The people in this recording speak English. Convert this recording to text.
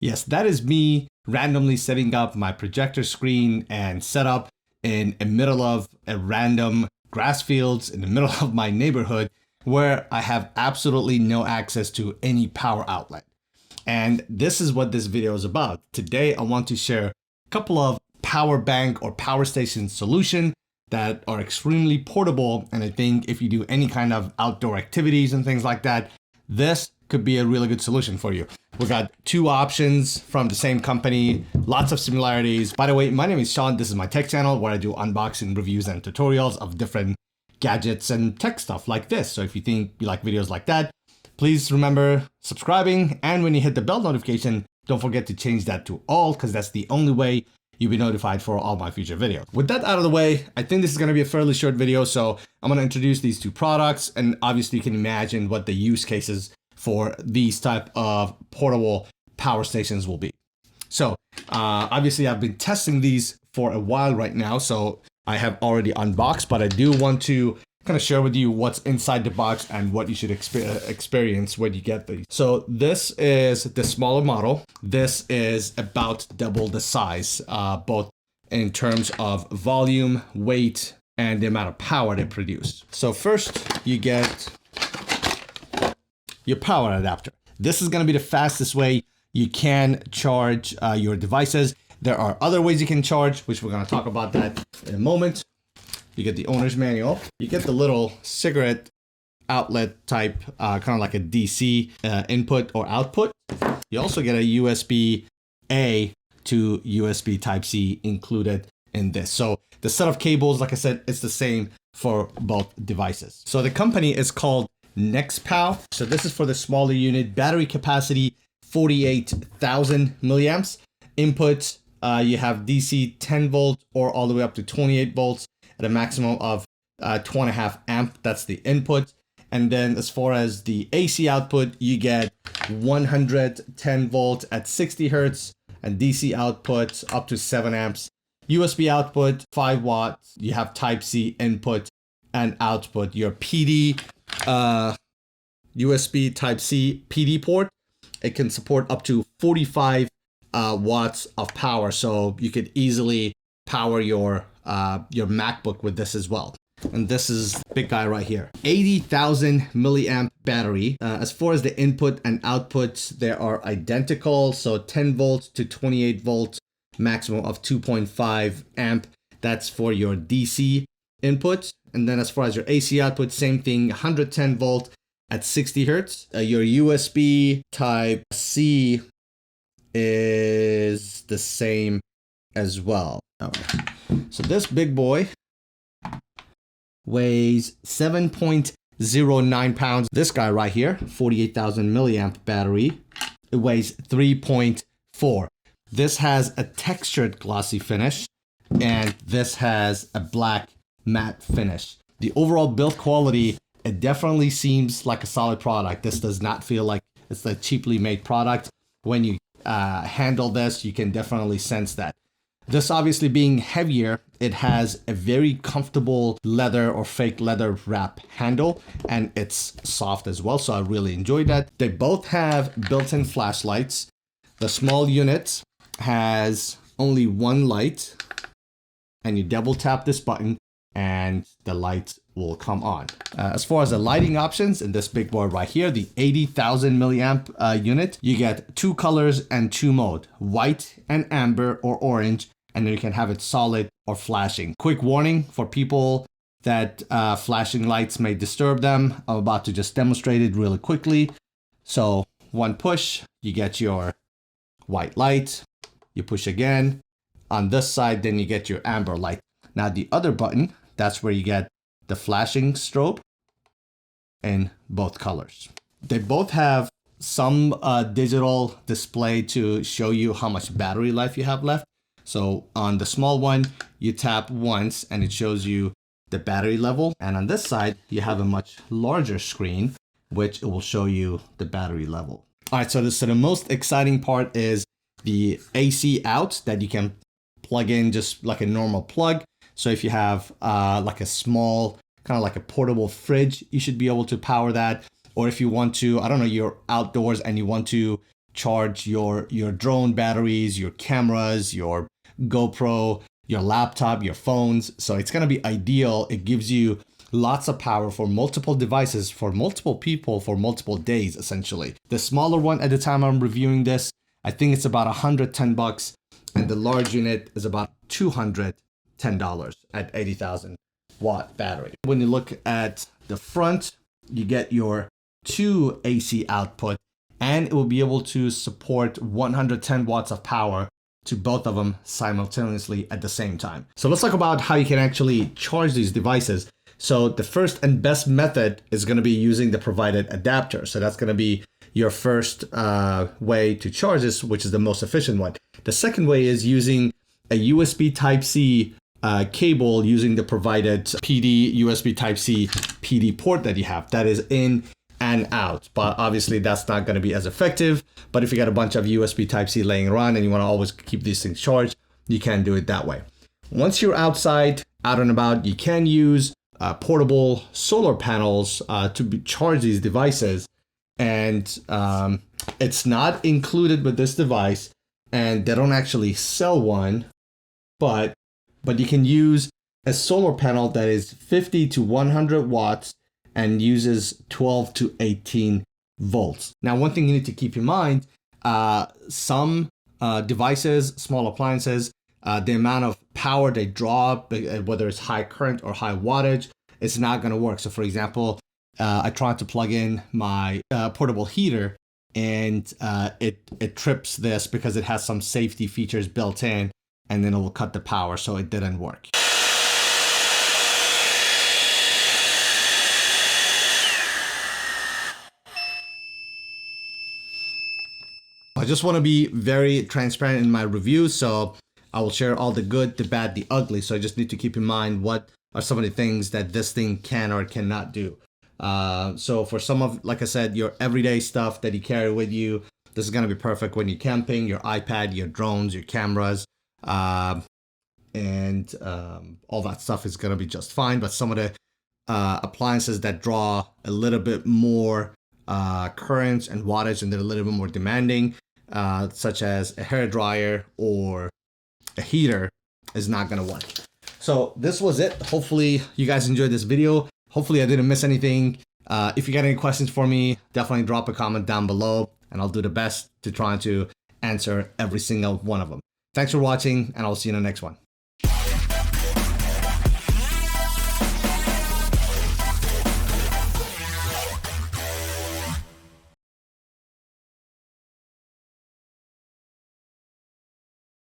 Yes, that is me randomly setting up my projector screen and setup in the middle of a random grass fields in the middle of my neighborhood where I have absolutely no access to any power outlet. And this is what this video is about. Today, I want to share a couple of power bank or power station solution that are extremely portable. And I think if you do any kind of outdoor activities and things like that, this could be a really good solution for you. We got two options from the same company, lots of similarities. By the way, my name is Sean. This is my tech channel where I do unboxing, reviews, and tutorials of different gadgets and tech stuff like this. So if you think you like videos like that, please remember subscribing. And when you hit the bell notification, don't forget to change that to all, because that's the only way you'll be notified for all my future videos. With that out of the way, I think this is gonna be a fairly short video. So I'm gonna introduce these two products, and obviously you can imagine what the use cases for these type of portable power stations will be. So obviously I've been testing these for a while right now, so I have already unboxed, but I do want to kind of share with you what's inside the box and what you should experience when you get these. So this is the smaller model. This is about double the size, both in terms of volume, weight, and the amount of power they produce. So first you get your power adapter. This is going to be the fastest way you can charge your devices. There are other ways you can charge, which we're going to talk about that in a moment. You get the owner's manual. You get the little cigarette outlet type, kind of like a DC input or output. You also get a USB-A to USB Type-C included in this. So the set of cables, like I said, it's the same for both devices. So the company is called NexPow. So this is for the smaller unit, battery capacity 48,000 milliamps. Input, you have DC 10 volt or all the way up to 28 volts at a maximum of 2.5 amp. That's the input. And then as far as the AC output, you get 110 volts at 60 hertz and DC output up to 7 amps. USB output 5 watts. You have Type-C input and output. Your PD USB Type-C PD port, it can support up to 45 watts of power, so you could easily power your MacBook with this as well. And this is the big guy right here, 80,000 milliamp battery. As far as the input and outputs, they are identical, so 10 volts to 28 volts, maximum of 2.5 amp. That's for your DC input. And then as far as your AC output, same thing, 110 volt at 60 hertz. Your USB Type-C is the same as well. Okay. So this big boy weighs 7.09 pounds. This guy right here, 48,000 milliamp battery, it weighs 3.4. This has a textured glossy finish, and this has a black matte finish. The overall build quality, it definitely seems like a solid product. This does not feel like it's a cheaply made product. When you handle this, you can definitely sense that. This obviously being heavier, it has a very comfortable leather or fake leather wrap handle, and it's soft as well, so I really enjoyed that. They both have built-in flashlights. The small unit has only one light, and you double tap this button and the light will come on. As far as the lighting options in this big boy right here, the 80,000 milliamp unit, you get 2 colors and 2 mode, white and amber or orange, and then you can have it solid or flashing. Quick warning for people that flashing lights may disturb them. I'm about to just demonstrate it really quickly. So one push, you get your white light, you push again. On this side, then you get your amber light. Now the other button, that's where you get the flashing strobe in both colors. They both have some digital display to show you how much battery life you have left. So on the small one, you tap once and it shows you the battery level. And on this side, you have a much larger screen, which it will show you the battery level. All right, so the most exciting part is the AC out that you can plug in just like a normal plug. So if you have like a small, kind of like a portable fridge, you should be able to power that. Or if you want to, I don't know, you're outdoors and you want to charge your drone batteries, your cameras, your GoPro, your laptop, your phones. So it's going to be ideal. It gives you lots of power for multiple devices, for multiple people, for multiple days, essentially. The smaller one at the time I'm reviewing this, I think it's about $110, and the large unit is about $210 at 80,000 watt battery. When you look at the front, you get your 2 AC output, and it will be able to support 110 watts of power to both of them simultaneously at the same time. So let's talk about how you can actually charge these devices. So the first and best method is going to be using the provided adapter. So that's going to be your first way to charge this, which is the most efficient one. The second way is using a USB Type-C cable using the provided PD USB Type-C PD port that you have. That is in and out, but obviously that's not going to be as effective. But if you got a bunch of USB Type-C laying around and you want to always keep these things charged, you can do it that way. Once you're outside, out and about, you can use portable solar panels to charge these devices. And it's not included with this device, and they don't actually sell one, but you can use a solar panel that is 50 to 100 watts and uses 12 to 18 volts. Now, one thing you need to keep in mind, some devices, small appliances, the amount of power they draw, whether it's high current or high wattage, it's not going to work. So for example, I tried to plug in my portable heater, and it trips this because it has some safety features built in, and then it will cut the power, so it didn't work. I just want to be very transparent in my review, so I will share all the good, the bad, the ugly. So I just need to keep in mind what are some of the things that this thing can or cannot do. So for some of, like I said, your everyday stuff that you carry with you, this is going to be perfect when you're camping, your iPad, your drones, your cameras, and all that stuff is going to be just fine. But some of the appliances that draw a little bit more currents and wattage, and they're a little bit more demanding, such as a hair dryer or a heater, is not going to work. So this was it. Hopefully you guys enjoyed this video. Hopefully I didn't miss anything. If you got any questions for me, definitely drop a comment down below, and I'll do the best to try to answer every single one of them. Thanks for watching, and I'll see you in the next one.